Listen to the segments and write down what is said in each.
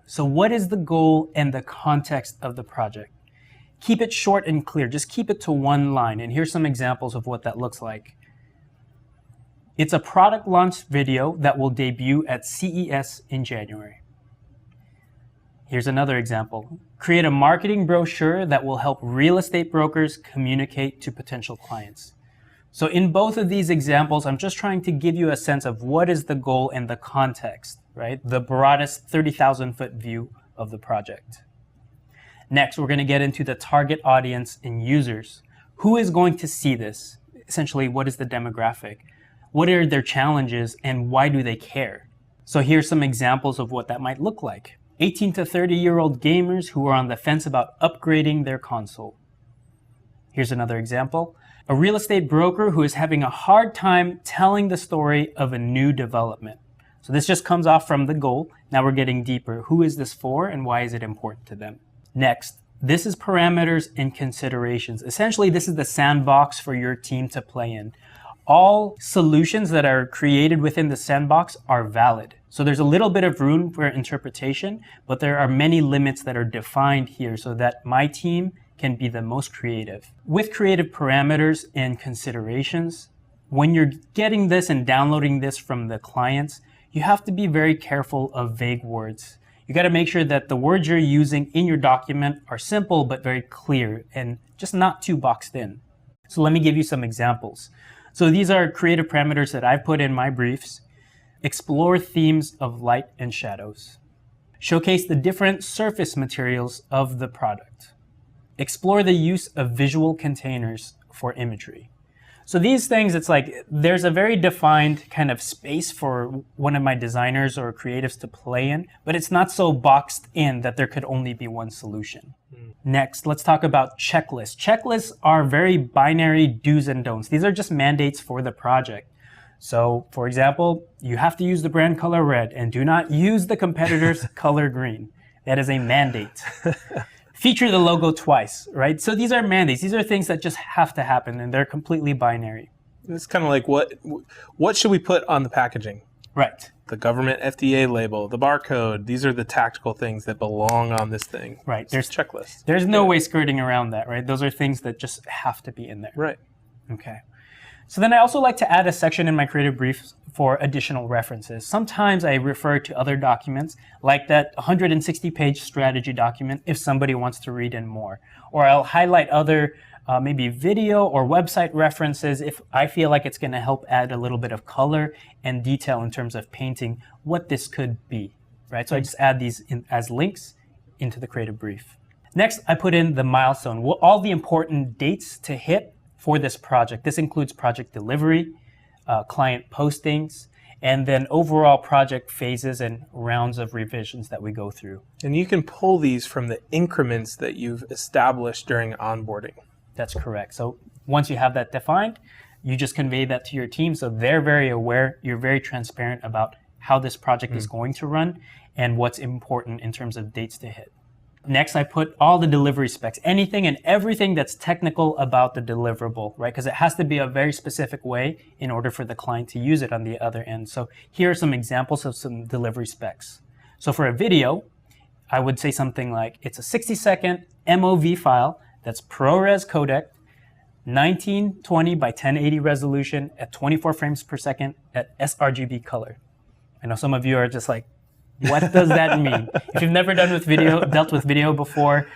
So what is the goal and the context of the project? Keep it short and clear. Just keep it to one line. And here's some examples of what that looks like. It's a product launch video that will debut at CES in January. Here's another example. Create a marketing brochure that will help real estate brokers communicate to potential clients. So in both of these examples, I'm just trying to give you a sense of what is the goal and the context, right? The broadest 30,000-foot view of the project. Next, we're going to get into the target audience and users. Who is going to see this? Essentially, what is the demographic? What are their challenges and why do they care? So here's some examples of what that might look like. 18 to 30-year-old gamers who are on the fence about upgrading their console. Here's another example. A real estate broker who is having a hard time telling the story of a new development. So this just comes off from the goal. Now we're getting deeper. Who is this for and why is it important to them? Next, this is parameters and considerations. Essentially, this is the sandbox for your team to play in. All solutions that are created within the sandbox are valid. So there's a little bit of room for interpretation, but there are many limits that are defined here so that my team can be the most creative. With creative parameters and considerations, when you're getting this and downloading this from the clients, you have to be very careful of vague words. You got to make sure that the words you're using in your document are simple but very clear and just not too boxed in. So let me give you some examples. So these are creative parameters that I've put in my briefs. Explore themes of light and shadows. Showcase the different surface materials of the product. Explore the use of visual containers for imagery. So these things, it's like there's a very defined kind of space for one of my designers or creatives to play in, but it's not so boxed in that there could only be one solution. Next, let's talk about checklists. Checklists are very binary do's and don'ts. These are just mandates for the project. So, for example, you have to use the brand color red and do not use the competitor's color green. That is a mandate. Feature the logo twice, right? So these are mandates. These are things that just have to happen, and they're completely binary. It's kind of like what should we put on the packaging? Right. The government FDA label, the barcode. These are the tactical things that belong on this thing. Right. There's checklists. There's no way skirting around that, right? Those are things that just have to be in there. Right. Okay. So then I also like to add a section in my creative briefs for additional references. Sometimes I refer to other documents, like that 160-page strategy document, if somebody wants to read in more. Or I'll highlight other maybe video or website references if I feel like it's going to help add a little bit of color and detail in terms of painting what this could be, right? So I just add these in as links into the creative brief. Next, I put in the milestone, all the important dates to hit for this project. This includes project delivery, client postings, and then overall project phases and rounds of revisions that we go through. And you can pull these from the increments that you've established during onboarding. That's correct. So once you have that defined, you just convey that to your team so they're very aware, you're very transparent about how this project is going to run and what's important in terms of dates to hit. Next, I put all the delivery specs, anything and everything that's technical about the deliverable, right? Because it has to be a very specific way in order for the client to use it on the other end. So here are some examples of some delivery specs. So for a video, I would say something like, it's a 60-second MOV file that's ProRes codec, 1920 by 1080 resolution at 24 frames per second at sRGB color. I know some of you are just like, what does that mean? If you've never dealt with video before,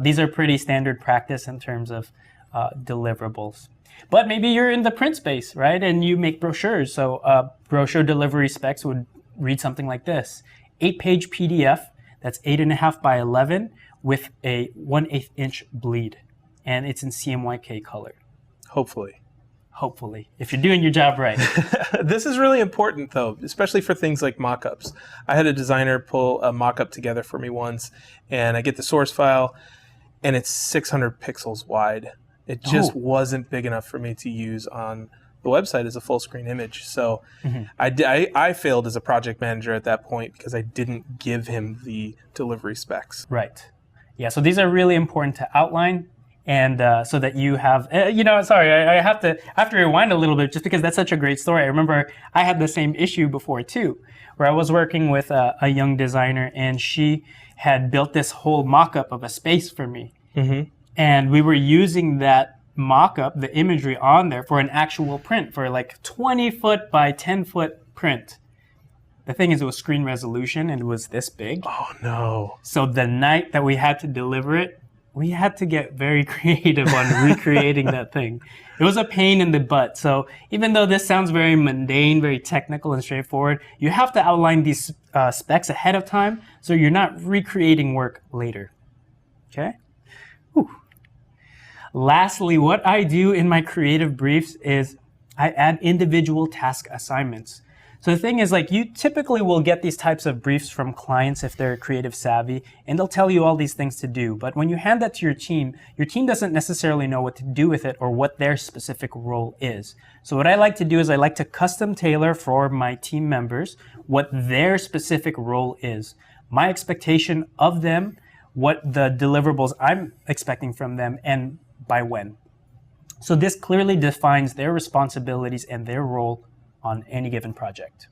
these are pretty standard practice in terms of deliverables. But maybe you're in the print space, right? And you make brochures. So brochure delivery specs would read something like this. 8-page PDF that's 8.5 by 11 with a 1/8 inch bleed. And it's in CMYK color. Hopefully. Hopefully, if you're doing your job right. This is really important, though, especially for things like mock-ups. I had a designer pull a mock-up together for me once, and I get the source file, and it's 600 pixels wide. It just wasn't big enough for me to use on the website as a full-screen image. So I failed as a project manager at that point because I didn't give him the delivery specs. Right. Yeah, so these are really important to outline And so that you have, sorry, I have to rewind a little bit just because that's such a great story. I remember I had the same issue before too, where I was working with a young designer and she had built this whole mock-up of a space for me. Mm-hmm. And we were using that mock-up, the imagery on there, for an actual print, for like 20-foot by 10-foot print. The thing is, it was screen resolution and it was this big. Oh, no. So the night that we had to deliver it, we had to get very creative on recreating that thing. It was a pain in the butt. So even though this sounds very mundane, very technical and straightforward, you have to outline these specs ahead of time so you're not recreating work later. Okay? Whew. Lastly, what I do in my creative briefs is I add individual task assignments. So the thing is, like, you typically will get these types of briefs from clients if they're creative savvy, and they'll tell you all these things to do. But when you hand that to your team doesn't necessarily know what to do with it or what their specific role is. So what I like to do is I like to custom tailor for my team members what their specific role is, my expectation of them, what the deliverables I'm expecting from them, and by when. So this clearly defines their responsibilities and their role on any given project.